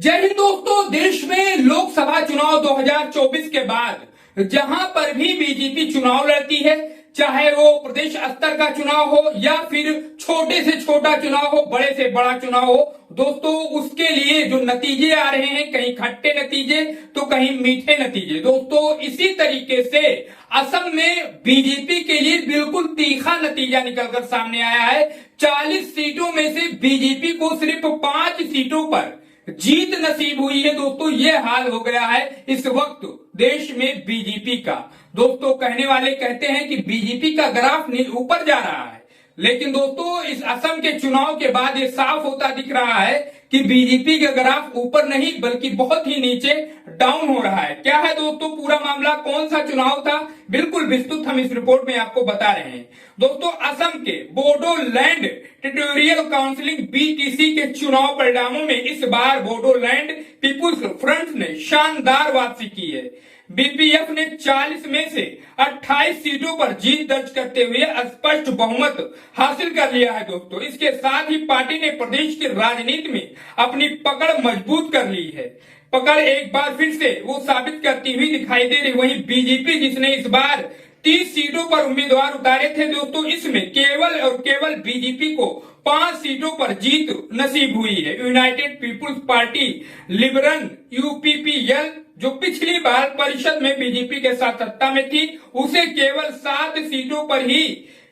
जय हिंद दोस्तों। देश में लोकसभा चुनाव 2024 के बाद जहां पर भी बीजेपी चुनाव लड़ती है, चाहे वो प्रदेश स्तर का चुनाव हो या फिर छोटे से छोटा चुनाव हो, बड़े से बड़ा चुनाव हो, दोस्तों उसके लिए जो नतीजे आ रहे हैं, कहीं खट्टे नतीजे तो कहीं मीठे नतीजे। दोस्तों इसी तरीके से असम में बीजेपी के लिए बिल्कुल तीखा नतीजा निकलकर सामने आया है। 40 सीटों में से बीजेपी को सिर्फ 5 सीटों पर जीत नसीब हुई है। दोस्तों ये हाल हो गया है इस वक्त देश में बीजेपी का। दोस्तों कहने वाले कहते हैं कि बीजेपी का ग्राफ ऊपर जा रहा है, लेकिन दोस्तों इस असम के चुनाव के बाद ये साफ होता दिख रहा है कि बीजेपी का ग्राफ ऊपर नहीं बल्कि बहुत ही नीचे डाउन हो रहा है। क्या है दोस्तों पूरा मामला, कौन सा चुनाव था, बिल्कुल विस्तृत हम इस रिपोर्ट में आपको बता रहे हैं। दोस्तों असम के बोडोलैंड टेरिटोरियल काउंसिल बीटीसी के चुनाव परिणामों में इस बार बोडोलैंड पीपुल्स फ्रंट ने शानदार वापसी की है। बीपीएफ ने 40 में से 28 सीटों पर जीत दर्ज करते हुए स्पष्ट बहुमत हासिल कर लिया है। दोस्तों इसके साथ ही पार्टी ने प्रदेश की राजनीति में अपनी पकड़ मजबूत कर ली है। पकड़ एक बार फिर से वो साबित करती हुई दिखाई दे रही। वहीं बीजेपी जिसने इस बार 30 सीटों पर उम्मीदवार उतारे थे, दोस्तों इसमें केवल और केवल बीजेपी को 5 सीटों पर जीत नसीब हुई है। United People's Party Liberal UPPL जो पिछली बार परिषद में बीजेपी के साथ सत्ता में थी, उसे केवल 7 सीटों पर ही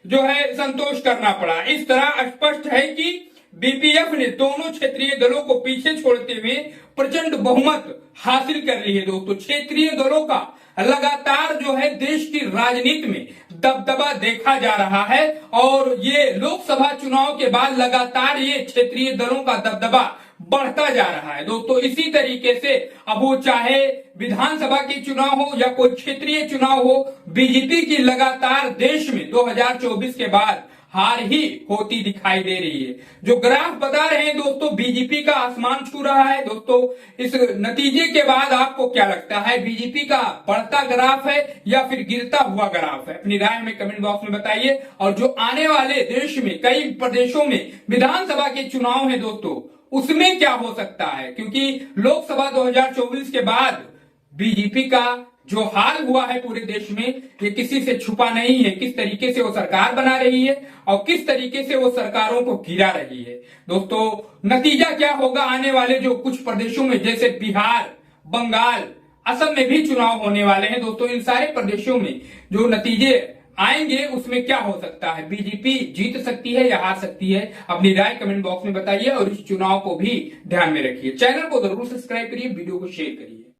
जो है संतोष करना पड़ा। इस तरह स्पष्ट है कि बीपीएफ ने दोनों क्षेत्रीय दलों को पीछे छोड़ते हुए प्रचंड बहुमत हासिल कर ली है। दोस्तों क्षेत्रीय दलों का लगातार जो है देश की राजनीति में दबदबा देखा जा रहा है और ये लोकसभा चुनाव के बाद लगातार ये क्षेत्रीय दलों का दबदबा बढ़ता जा रहा है। दोस्तों इसी तरीके से अब वो चाहे विधानसभा के चुनाव हो या कोई क्षेत्रीय चुनाव हो, बीजेपी की लगातार देश में 2024 के बाद हार ही होती दिखाई दे रही है। जो ग्राफ बता रहे हैं दोस्तों बीजेपी का आसमान छू रहा है। दोस्तों इस नतीजे के बाद आपको क्या लगता है, बीजेपी का बढ़ता ग्राफ है या फिर गिरता हुआ ग्राफ है? अपनी राय हमें कमेंट बॉक्स में बताइए। और जो आने वाले देश में कई प्रदेशों में विधानसभा के चुनाव है दोस्तों, उसमें क्या हो सकता है, क्योंकि लोकसभा 2024 के बाद बीजेपी का जो हाल हुआ है पूरे देश में ये किसी से छुपा नहीं है। किस तरीके से वो सरकार बना रही है और किस तरीके से वो सरकारों को गिरा रही है। दोस्तों नतीजा क्या होगा आने वाले जो कुछ प्रदेशों में, जैसे बिहार, बंगाल, असम में भी चुनाव होने वाले हैं। दोस्तों इन सारे प्रदेशों में जो नतीजे आएंगे उसमें क्या हो सकता है, बीजेपी जीत सकती है या हार सकती है? अपनी राय कमेंट बॉक्स में बताइए और इस चुनाव को भी ध्यान में रखिए। चैनल को जरूर सब्सक्राइब करिए, वीडियो को शेयर करिए।